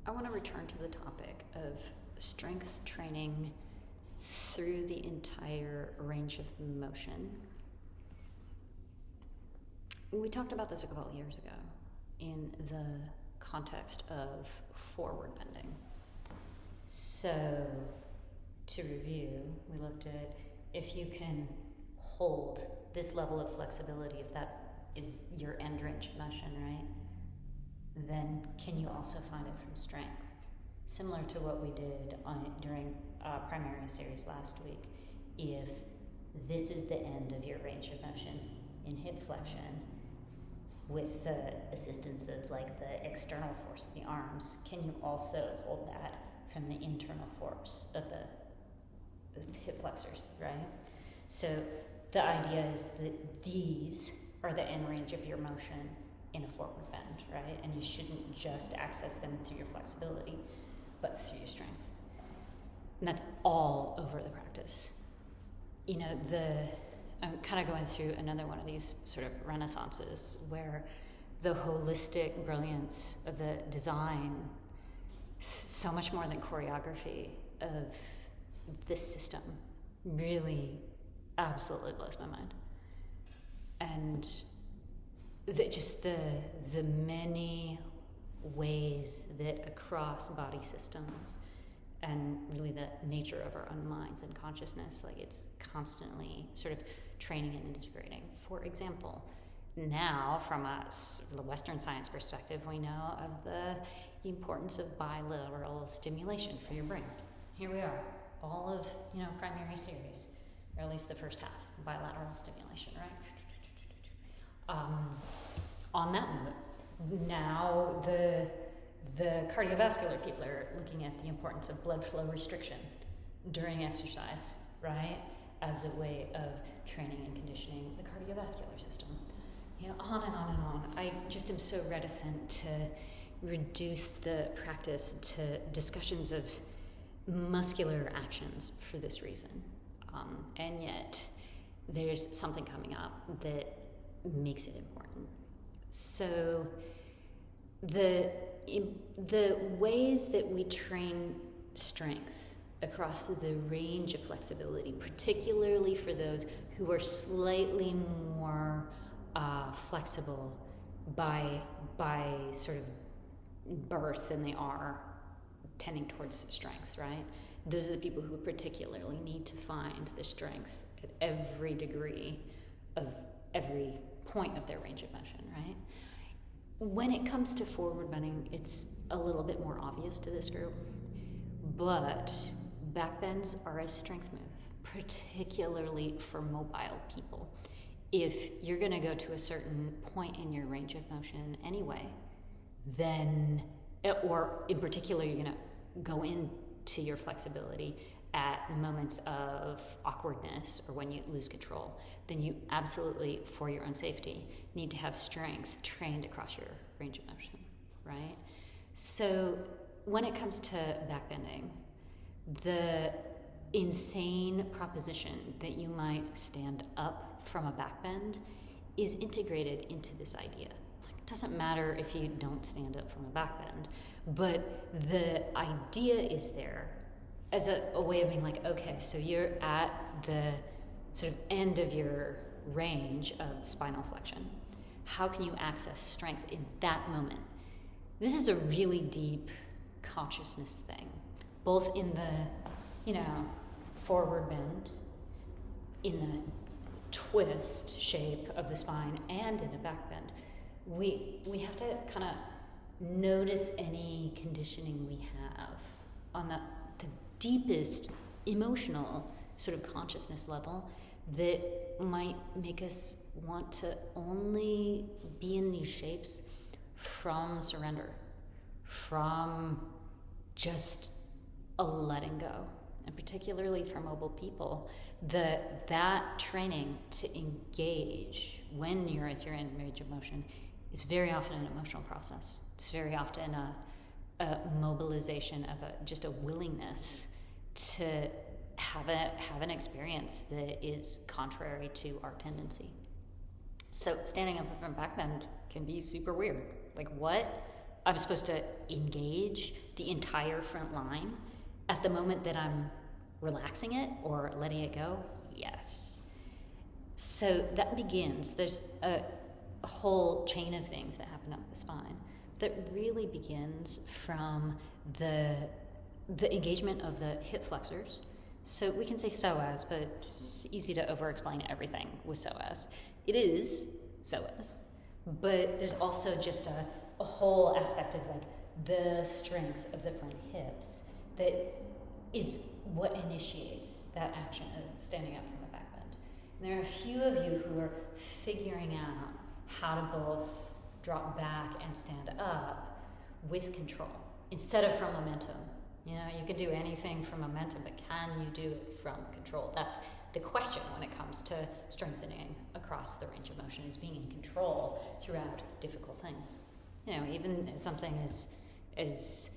I want to return to the topic of strength training through the entire range of motion. We talked about this a couple of years ago in the context of forward bending. So, to review, we looked at if you can hold this level of flexibility, if that is your end range of motion, right? Then can you also find it from strength? Similar to what we did during primary series last week. If this is the end of your range of motion in hip flexion, with the assistance of like the external force of the arms, can you also hold that from the internal force of the hip flexors, right? So the idea is that these are the end range of your motion in a forward bend, right? And you shouldn't just access them through your flexibility, but through your strength. And that's all over the practice. You know, I'm kind of going through another one of these sort of renaissances where the holistic brilliance of the design, so much more than choreography of this system, really absolutely blows my mind. And the many ways that across body systems and really the nature of our own minds and consciousness, like it's constantly sort of training and integrating. For example, now from the Western science perspective, we know of the importance of bilateral stimulation for your brain. Here we are, all of primary series, or at least the first half, bilateral stimulation, right? On that note, now the cardiovascular people are looking at the importance of blood flow restriction during exercise, right? As a way of training and conditioning the cardiovascular system. On and on and on. I just am so reticent to reduce the practice to discussions of muscular actions for this reason. And yet, there's something coming up that makes it important. So, the ways that we train strength across the range of flexibility, particularly for those who are slightly more flexible by sort of birth than they are tending towards strength, right? Those are the people who particularly need to find the strength at every degree of every point of their range of motion, right? When it comes to forward bending, it's a little bit more obvious to this group, but backbends are a strength move, particularly for mobile people. If you're going to go to a certain point in your range of motion anyway, then, or in particular, you're going to go into your flexibility at moments of awkwardness or when you lose control, then you absolutely, for your own safety, need to have strength trained across your range of motion, right? So when it comes to backbending, the insane proposition that you might stand up from a backbend is integrated into this idea. It's like, it doesn't matter if you don't stand up from a backbend, but the idea is there as a way of being like, okay, so you're at the sort of end of your range of spinal flexion. How can you access strength in that moment? This is a really deep consciousness thing, both in the, forward bend, in the twist shape of the spine, and in a back bend. We have to kind of notice any conditioning we have on the deepest emotional sort of consciousness level that might make us want to only be in these shapes from surrender, from just a letting go. And particularly for mobile people, that training to engage when you're at your end range of motion is very often an emotional process. It's very often a mobilization of just a willingness to have an experience that is contrary to our tendency. So standing up from backbend can be super weird. Like, what? I'm supposed to engage the entire front line at the moment that I'm relaxing it or letting it go? Yes. So that begins, there's a whole chain of things that happen up the spine that really begins from the engagement of the hip flexors. So we can say psoas, but it's easy to over-explain everything with psoas. It is psoas, but there's also just a whole aspect of like the strength of the front hips that is what initiates that action of standing up from a back bend. And there are a few of you who are figuring out how to both drop back and stand up with control instead of from momentum. You know, you can do anything from momentum, but can you do it from control? That's the question when it comes to strengthening across the range of motion, is being in control throughout difficult things. You know, even something as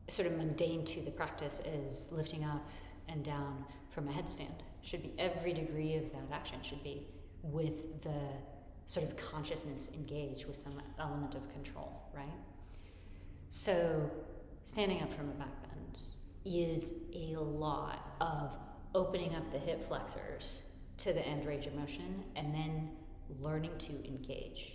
sort of mundane to the practice as lifting up and down from a headstand. Should be every degree of that action should be with the sort of consciousness engaged with some element of control, right? So standing up from a back bend is a lot of opening up the hip flexors to the end range of motion and then learning to engage.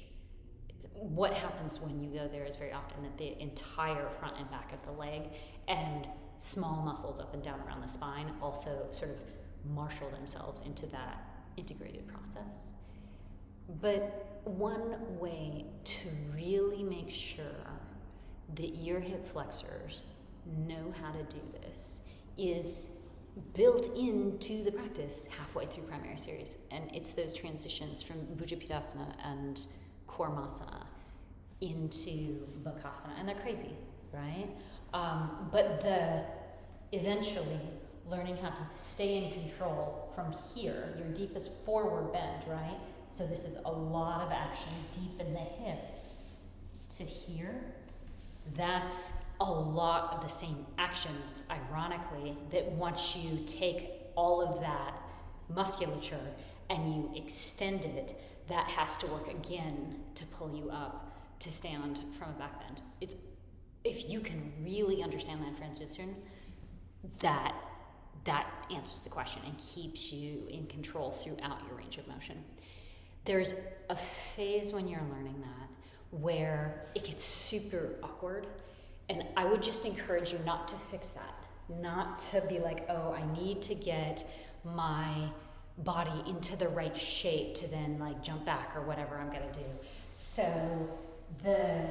What happens when you go there is very often that the entire front and back of the leg and small muscles up and down around the spine also sort of marshal themselves into that integrated process. But one way to really make sure that your hip flexors know how to do this is built into the practice halfway through primary series. And it's those transitions from bhuja pidasana and kormasana into bakasana. And they're crazy, right? But eventually learning how to stay in control from here, your deepest forward bend, right? So this is a lot of action deep in the hips to here. That's a lot of the same actions, ironically, that once you take all of that musculature and you extend it, that has to work again to pull you up to stand from a back bend. It's, if you can really understand that transition, that answers the question and keeps you in control throughout your range of motion. There's a phase when you're learning that where it gets super awkward, and I would just encourage you not to fix that, not to be like, oh, I need to get my body into the right shape to then like jump back or whatever I'm gonna do. So the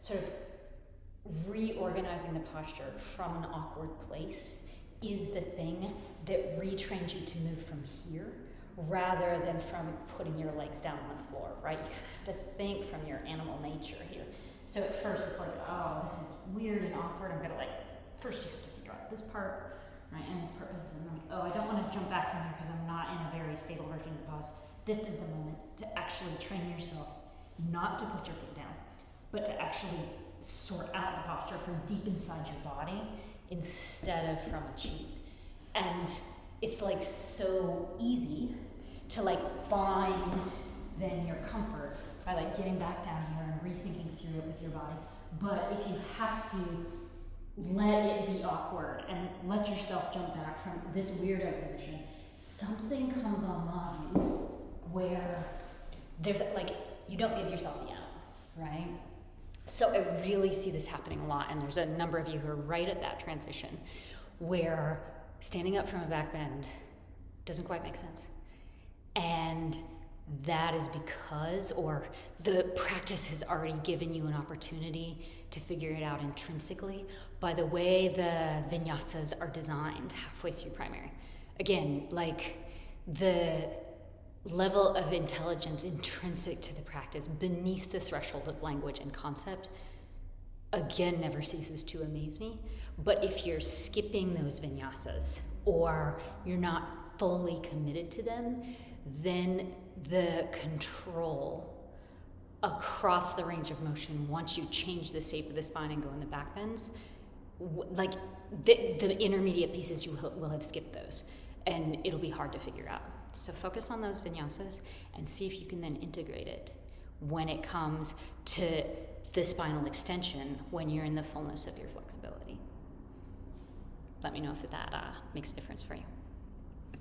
sort of reorganizing the posture from an awkward place is the thing that retrains you to move from here rather than from putting your legs down on the floor, right? You kind of have to think from your animal nature here. So at first it's like, oh, this is weird and awkward. I'm gonna first you have to figure out this part, right? And this part is, I'm like, oh, I don't want to jump back from here because I'm not in a very stable version of the pose. This is the moment to actually train yourself not to put your foot down, but to actually sort out the posture from deep inside your body instead of from a cheat. And it's like so easy to like find then your comfort by like getting back down here and rethinking through it with your body. But if you have to let it be awkward and let yourself jump back from this weirdo position, something comes online where there's like, you don't give yourself the out, right? So I really see this happening a lot, and there's a number of you who are right at that transition where standing up from a back bend doesn't quite make sense. And that is because, or the practice has already given you an opportunity to figure it out intrinsically by the way the vinyasas are designed halfway through primary. Again, like the level of intelligence intrinsic to the practice beneath the threshold of language and concept, again, never ceases to amaze me. But if you're skipping those vinyasas or you're not fully committed to them, then the control across the range of motion, once you change the shape of the spine and go in the back bends, like the intermediate pieces, you will have skipped those, and it'll be hard to figure out. So focus on those vinyasas and see if you can then integrate it when it comes to the spinal extension when you're in the fullness of your flexibility. Let me know if that makes a difference for you.